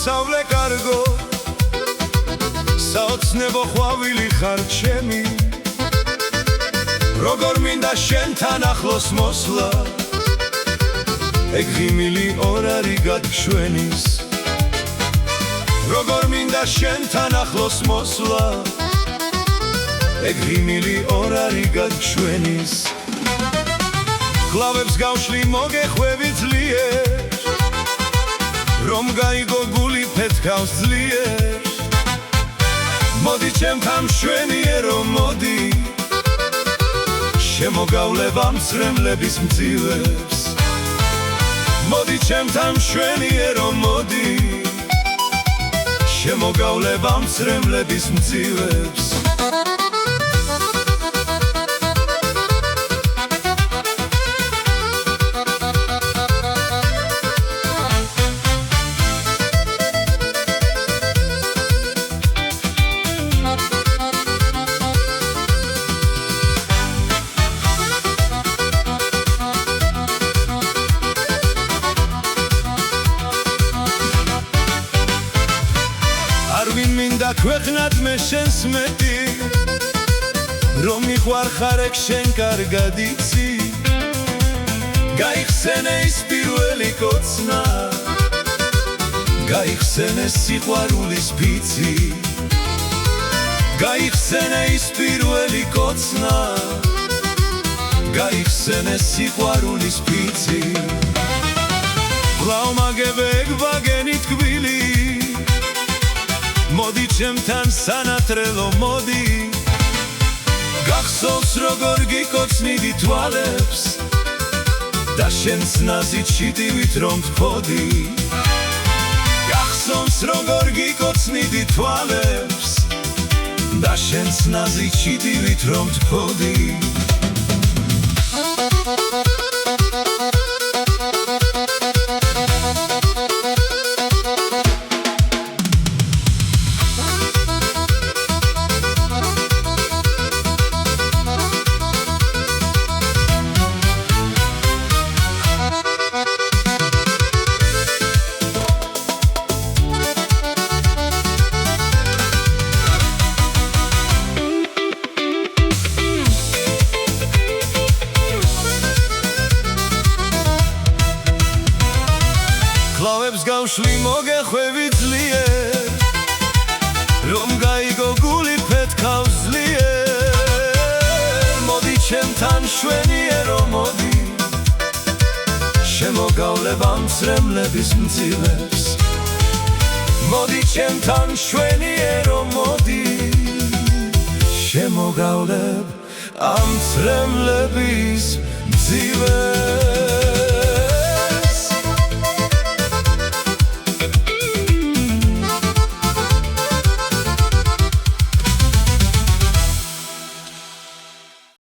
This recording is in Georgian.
მოსავლე კარგო საოცნებო ყვავილი ხარ ჩემი როგორ მინდა შენთან ახლოს მოსვლა ეგ ღიმილი ორ არი გაგშვენის როგორ მინდა შენთან ახლოს მოსვლა ეგ ღიმილი ორ არი გაგშვენის კლავებს გავშლი მოგეხვევი ძლიერ რომ გაიგო გული ფეთქავს ძლიერ მოდი ჩემთან მშვენიერო მოდი შემოგავლებ ამ წრემლების მძივებს მოდი ჩემთან მშვენიერო მოდი შემოგავლებ ამ წრემლების მძივებს მინდა ქვეყნად მე შენს მეტი რომ მიხوارხარ ეგ შენ კარგად იცი გაიხსენე ის პირველი კოცნა გაიხსენე სიყვარულის ფიცი გაიხსენე ის პირველი კოცნა გაიხსენე სიყვარულის ფიცი გლაუმაგებეგ ვაგენი თქმილი მოდი ჩემთან სანათრელო მოდი გახსოვს როგორ გიკოცნიდი თვალებს და შენს ნაზით შიდივით რომ თქოდი გახსოვს როგორ გიკოცნიდი თვალებს და შენს ნაზით შიდივით რომ თქოდი კლავებს გავშლი მოგეხვევი ძლიერ რომ გაიგო გული ფეთქავს ძლიერ მოდი ჩემთან მშვენიერო მოდი შემოგავლებ ამ წრემლების მძივებს მოდი ჩემთან მშვენიერო მოდი შემოგავლებ ამ წრემლების